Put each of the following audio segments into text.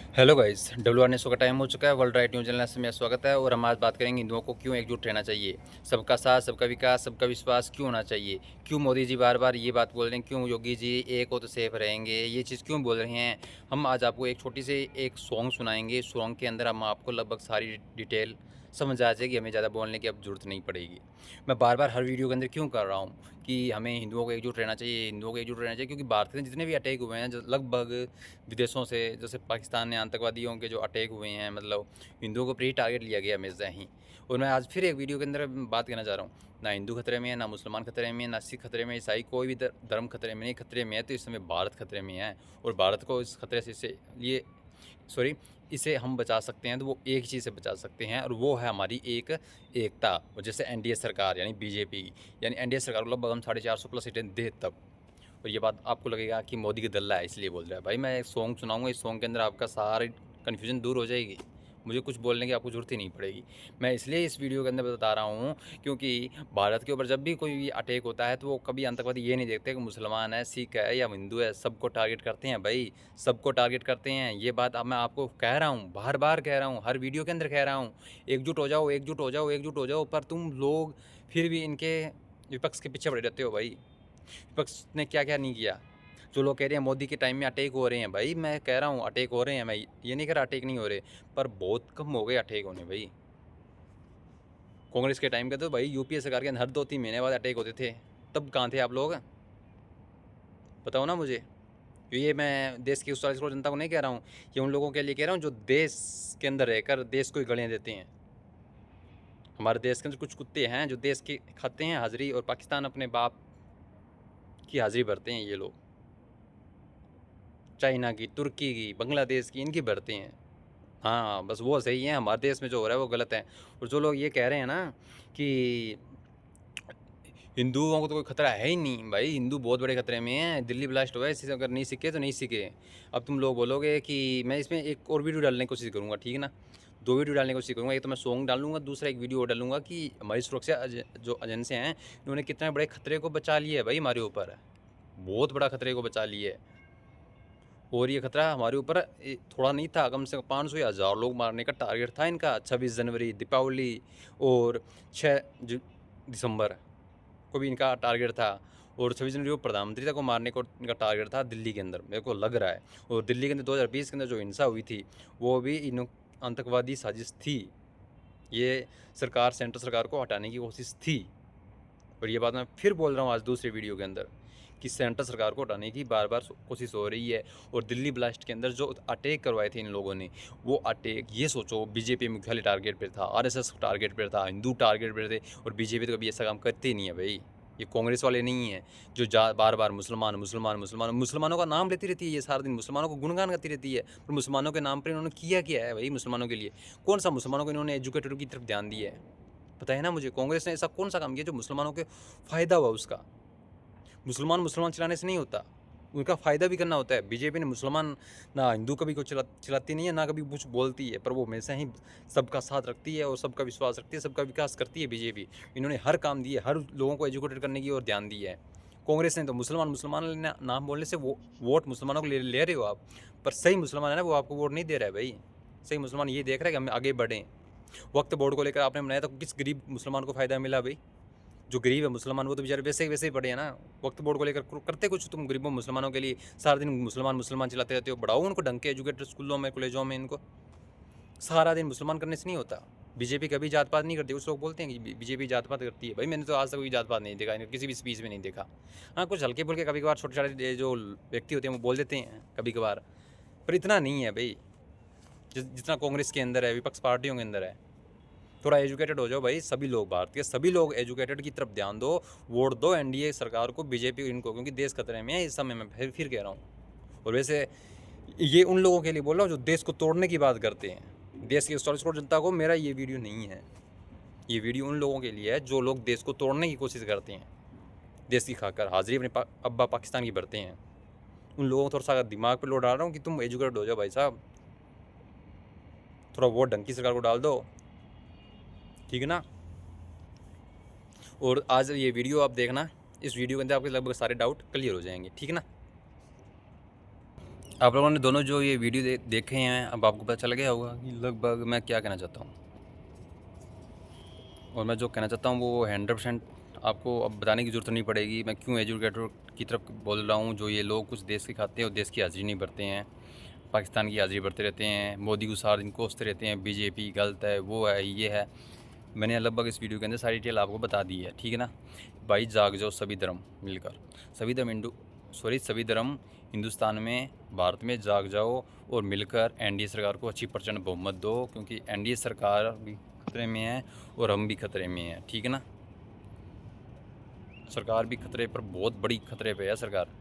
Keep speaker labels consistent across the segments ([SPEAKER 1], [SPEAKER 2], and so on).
[SPEAKER 1] Hello guys, WR का time हो चुका है। वर्ल्ड राइट न्यूज़ चैनल से मेरा स्वागत है और हम आज बात करेंगे हिंदुओं को क्यों एकजुट रहना चाहिए। सबका साथ, सबका विकास, सबका विश्वास क्यों होना चाहिए। क्यों मोदी जी बार बार ये बात बोल रहे हैं, क्यों योगी जी एक हो तो सेफ रहेंगे, ये चीज़ क्यों बोल रहे हैं। हम आज आपको एक छोटी सी एक सॉन्ग सुनाएंगे। सॉन्ग के अंदर हम आपको लगभग सारी डिटेल समझ आ जाएगी, हमें ज़्यादा बोलने की अब जरूरत नहीं पड़ेगी। मैं बार बार हर वीडियो के अंदर क्यों कर रहा हूँ कि हमें हिंदुओं को एकजुट रहना चाहिए, हिंदुओं को एकजुट रहना चाहिए, क्योंकि भारत के जितने भी अटैक हुए हैं लगभग विदेशों से, जैसे पाकिस्तान में आतंकवादियों के जो अटैक हुए हैं, मतलब हिंदुओं को प्री टारगेट लिया गया हमेशा ही। और मैं आज फिर एक वीडियो के अंदर बात करना चाह रहा हूँ, ना हिंदू खतरे में है, ना मुसलमान खतरे में है, ना सिख खतरे में, ईसाई कोई भी धर्म खतरे में नहीं। खतरे में है तो इस समय भारत खतरे में है। और भारत को इस खतरे से ये सॉरी इसे हम बचा सकते हैं तो वो एक चीज़ से बचा सकते हैं, और वो है हमारी एक एकता। और जैसे एनडीए सरकार यानी बीजेपी, यानी एनडीए सरकार को लगभग हम 450+ सीटें दे तब। और ये बात आपको लगेगा कि मोदी की दल्ला है इसलिए बोल रहा है। भाई मैं एक सॉन्ग सुनाऊंगा, इस सॉन्ग के अंदर आपका सारी कन्फ्यूजन दूर हो जाएगी। मुझे कुछ बोलने की आपको ज़रूरत ही नहीं पड़ेगी। मैं इसलिए इस वीडियो के अंदर बता रहा हूँ क्योंकि भारत के ऊपर जब भी कोई अटैक होता है तो वो कभी आतंकवादी ये नहीं देखते कि मुसलमान है, सिख है या हिंदू है, सबको टारगेट करते हैं भाई। सबको टारगेट करते हैं। ये बात अब मैं आपको कह रहा हूँ, बार बार कह रहा हूँ, हर वीडियो के अंदर कह रहा हूँ। एकजुट हो जाओ, एकजुट हो जाओ, एकजुट हो जाओ। पर तुम लोग फिर भी इनके विपक्ष के पीछे पड़े रहते हो भाई। विपक्ष ने क्या क्या नहीं किया। जो लोग कह रहे हैं मोदी के टाइम में अटैक हो रहे हैं, भाई मैं कह रहा हूँ अटैक हो रहे हैं, मैं ये नहीं कह रहा अटैक नहीं हो रहे, पर बहुत कम हो गए अटैक होने भाई। कांग्रेस के टाइम के तो भाई यूपीए सरकार के हर 2-3 महीने बाद अटैक होते थे। तब कहाँ थे आप लोग, बताओ ना मुझे। ये मैं देश की उस 40 करोड़ जनता को नहीं कह रहा हूँ, ये उन लोगों के लिए कह रहा हूँ जो देश के अंदर रहकर देश को गालियाँ देते हैं। हमारे देश के अंदर कुछ कुत्ते हैं जो देश की खाते हैं हाजिरी, और पाकिस्तान अपने बाप की हाजिरी भरते हैं। ये लोग चाइना की, तुर्की की, बांग्लादेश की, इनकी भरते हैं। हाँ बस वो सही है, हमारे देश में जो हो रहा है वो गलत है। और जो लोग ये कह रहे हैं ना कि हिंदुओं को तो कोई खतरा है ही नहीं, भाई हिंदू बहुत बड़े खतरे में हैं। दिल्ली ब्लास्ट हुआ है, इससे अगर नहीं सीखे तो नहीं सीखे। अब तुम लोग बोलोगे कि मैं इसमें एक और वीडियो डालने की कोशिश करूँगा, ठीक है ना। 2 वीडियो डालने की कोशिश करूँगा। एक तो मैं सॉन्ग डालूंगा, दूसरा एक वीडियो और डालूंगा कि हमारी सुरक्षा जो एजेंसी हैं इन्होंने कितने बड़े खतरे को बचा लिया है भाई। हमारे ऊपर बहुत बड़ा खतरे को बचा लिया है। और ये खतरा हमारे ऊपर थोड़ा नहीं था, कम से कम 500 या 1000 लोग मारने का टारगेट था इनका। 26 जनवरी, दीपावली और 6 दिसंबर को भी इनका टारगेट था। और 26 जनवरी को प्रधानमंत्री तक को मारने को इनका टारगेट था दिल्ली के अंदर, मेरे को लग रहा है। और दिल्ली के अंदर 2020 के अंदर जो हिंसा हुई थी वो भी इन आतंकवादी साजिश थी। ये सरकार, सेंट्रल सरकार को हटाने की कोशिश थी। और ये बात मैं फिर बोल रहा हूँ आज दूसरे वीडियो के अंदर कि सेंट्रल सरकार को हटाने की बार बार कोशिश हो रही है। और दिल्ली ब्लास्ट के अंदर जो अटैक करवाए थे इन लोगों ने, वो अटैक ये सोचो बीजेपी मुख्यालय टारगेट पर था, आरएसएस टारगेट पर था, हिंदू टारगेट पर थे। और बीजेपी तो कभी ऐसा काम करते ही नहीं है भाई। ये कांग्रेस वाले नहीं है जो बार बार मुसलमान मुसलमान मुसलमान मुसलमानों का नाम लेती रहती है। ये सारा दिन मुसलमानों को गुणगान करती रहती है, पर मुसलमानों के नाम पर इन्होंने किया क्या है भाई मुसलमानों के लिए। कौन सा मुसलमानों को इन्होंने एजुकेटेड की तरफ ध्यान दिया है, बताइए ना मुझे। कांग्रेस ने ऐसा कौन सा काम किया जो मुसलमानों के फ़ायदा हुआ उसका। मुसलमान मुसलमान चलाने से नहीं होता, उनका फ़ायदा भी करना होता है। बीजेपी ने मुसलमान ना हिंदू कभी को चलाती नहीं है, ना कभी कुछ बोलती है, पर वो हमेशा ही सबका साथ रखती है और सबका विश्वास रखती है, सबका विकास करती है बीजेपी। इन्होंने हर काम दिए, हर लोगों को एजुकेटेड करने की ओर ध्यान दिया है। कांग्रेस ने तो मुसलमान मुसलमान नाम बोलने से वो वोट मुसलमानों को ले रहे हो आप, पर सही मुसलमान है ना वो आपको वोट नहीं दे रहा है भाई। सही मुसलमान ये देख रहा है कि हम आगे बढ़ें। वक्त बोर्ड को लेकर आपने बनाया तो किस गरीब मुसलमान को फ़ायदा मिला भाई। जो गरीब है मुसलमान वो तो बेचारे वैसे ही पड़े हैं ना। वक्त बोर्ड को लेकर करते कुछ तुम गरीबों मुसलमानों के लिए, सारा दिन मुसलमान मुसलमान चलाते रहते हो। बढ़ाओ उनको ढंग के एजुकेटेड स्कूलों में, कॉलेजों में। इनको सारा दिन मुसलमान करने से नहीं होता। बीजेपी कभी जात पात नहीं करती। कुछ लोग बोलते हैं कि बीजेपी जात पात करती है, भाई मैंने तो आज तक कोई जात पात नहीं देखा, किसी भी स्पीच में नहीं देखा। हाँ कुछ हल्के फुल्के कभी कभार छोटे छोटे जो व्यक्ति होते हैं वो बोल देते हैं कभी कभार, पर इतना नहीं है भाई जितना कांग्रेस के अंदर है, विपक्ष पार्टियों के अंदर है। थोड़ा एजुकेटेड हो जाओ भाई। सभी लोग, भारत के सभी लोग एजुकेटेड की तरफ ध्यान दो। वोट दो एनडीए सरकार को, बीजेपी इनको, क्योंकि देश खतरे में है इस समय में। फिर कह रहा हूँ। और वैसे ये उन लोगों के लिए बोल रहा हूँ जो देश को तोड़ने की बात करते हैं। देश की 40 करोड़ जनता को मेरा ये वीडियो नहीं है। ये वीडियो उन लोगों के लिए है जो लोग देश को तोड़ने की कोशिश करते हैं, देश की खाकर हाजिरी अपने अब्बा पाकिस्तान की भरते हैं। उन लोगों को थोड़ा सा दिमाग पर लोड डाल रहा हूँ कि तुम एजुकेटेड हो जाओ भाई साहब। थोड़ा वोट ढंग की सरकार को डाल दो, ठीक है ना। और आज ये वीडियो आप देखना, इस वीडियो के अंदर आपके लगभग सारे डाउट क्लियर हो जाएंगे, ठीक है ना। आप लोगों ने दोनों जो ये वीडियो देखे हैं, अब आपको पता चल गया होगा कि लगभग मैं क्या कहना चाहता हूँ। और मैं जो कहना चाहता हूँ वो 100% आपको अब बताने की ज़रूरत नहीं पड़ेगी। मैं क्यों एजुकेटर की तरफ बोल रहा हूँ। जो ये लोग कुछ देश के खाते हैं और देश की हाज़िरी नहीं भरते हैं, पाकिस्तान की हाज़िरी भरते रहते हैं, मोदी को सारा दिन कोसते रहते हैं, बीजेपी गलत है, वो है, ये है। मैंने लगभग इस वीडियो के अंदर सारी डिटेल आपको बता दी है, ठीक है ना। भाई जाग जाओ सभी धर्म मिलकर, सभी धर्म हिंदुस्तान में, भारत में जाग जाओ और मिलकर एनडीए सरकार को अच्छी प्रचंड बहुमत दो, क्योंकि एनडीए सरकार भी खतरे में है और हम भी खतरे में हैं, ठीक है ना। सरकार भी खतरे पर, बहुत बड़ी खतरे पे है सरकार।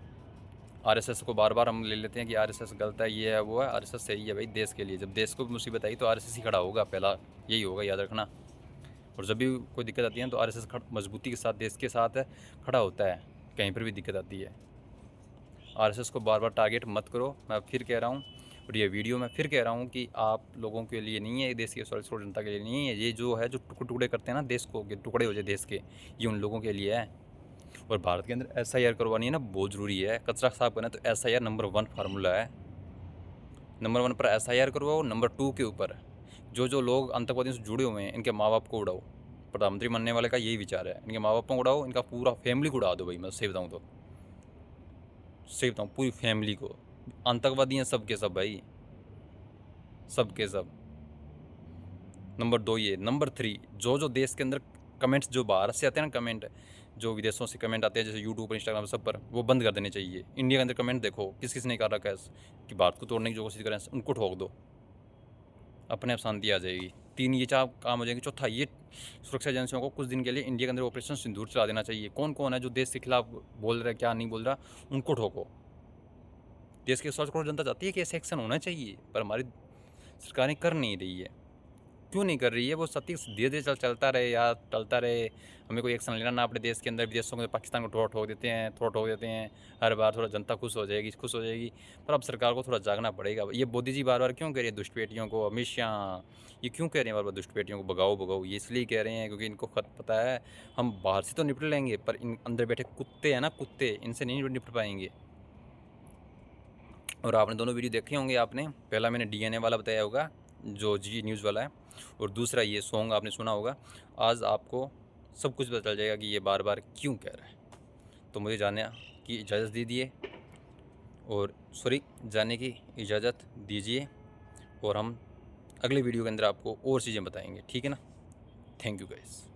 [SPEAKER 1] आरएसएस को बार बार हम ले लेते हैं कि आरएसएस गलत है, ये है, वो है। आरएसएस सही है भाई देश के लिए। जब देश को मुसीबत आई तो आरएसएस ही खड़ा होगा, पहला यही होगा, याद रखना। और जब भी कोई दिक्कत आती है तो आरएसएस मजबूती के साथ देश के साथ खड़ा होता है, कहीं पर भी दिक्कत आती है। आरएसएस को बार बार टारगेट मत करो, मैं फिर कह रहा हूँ। और ये वीडियो मैं फिर कह रहा हूँ कि आप लोगों के लिए नहीं है, देश की करोड़ जनता के लिए नहीं है। ये जो है, जो टुकड़े करते हैं ना देश को, टुकड़े हो जाए देश के, ये उन लोगों के लिए है। और भारत के अंदर एसआईआर करवानी है ना, बहुत ज़रूरी है। कचरा साफ करना तो एसआईआर नंबर 1 फार्मूला है। नंबर 1 पर एसआईआर करवाओ। नंबर 2 के ऊपर जो लोग आतंकवादियों से जुड़े हुए हैं, इनके माँ बाप को उड़ाओ। प्रधानमंत्री बनने वाले का यही विचार है, इनके माँ बाप को उड़ाओ, इनका पूरा फैमिली को उड़ा दो भाई। मैं सही बताऊँ तो, सही बताऊँ, पूरी फैमिली को। आतंकवादी हैं सब के सब भाई, सब के सब। नंबर 2 ये। नंबर 3, जो देश के अंदर कमेंट्स जो बाहर से आते हैं ना, कमेंट जो विदेशों से कमेंट आते हैं, जैसे यूट्यूब पर, इंस्टाग्राम सब पर, वो बंद कर देने चाहिए। इंडिया के अंदर कमेंट देखो किस किस ने कर रखा है कि भारत को तोड़ने की जो कोशिश करें, उनको ठोक दो, अपने आप शांति आ जाएगी। 3 ये 4 काम हो जाएंगे। चौथा ये, सुरक्षा एजेंसियों को कुछ दिन के लिए इंडिया के अंदर ऑपरेशन सिंदूर चला देना चाहिए। कौन कौन है जो देश के खिलाफ बोल रहा है, क्या नहीं बोल रहा, उनको ठोको। देश की 100 करोड़ जनता चाहती है कि ऐसे एक्शन होना चाहिए, पर हमारी सरकारें कर नहीं रही है। क्यों नहीं कर रही है? वो सत्य धीरे धीरे चलता रहे या टलता रहे, हमें कोई एक्शन लेना ना अपने देश के अंदर। विदेशों में पाकिस्तान को ठोक देते हैं, थोड़ा ठोक देते हैं। हर बार थोड़ा जनता खुश हो जाएगी। पर अब सरकार को थोड़ा जागना पड़ेगा। ये मोदी जी बार बार क्यों कह रही है दुष्ट बेटियों को, अमित शाह ये क्यों कह रहे हैं बार बार दुष्ट बेटियों को भगाओ भगाओ? ये इसलिए कह रहे हैं क्योंकि इनको पता है हम बाहर से तो निपट लेंगे, पर इन अंदर बैठे कुत्ते हैं ना, कुत्ते, इनसे नहीं निपट पाएंगे। और आपने दोनों वीडियो देखे होंगे। आपने पहला मैंने डीएनए वाला बताया होगा, जो जी न्यूज़ वाला है, और दूसरा ये सॉन्ग आपने सुना होगा। आज आपको सब कुछ पता चल जाएगा कि ये बार बार क्यों कह रहा है। तो मुझे जाने की इजाज़त दीजिए, और जाने की इजाज़त दीजिए, और हम अगले वीडियो के अंदर आपको और चीज़ें बताएंगे, ठीक है ना। Thank you guys.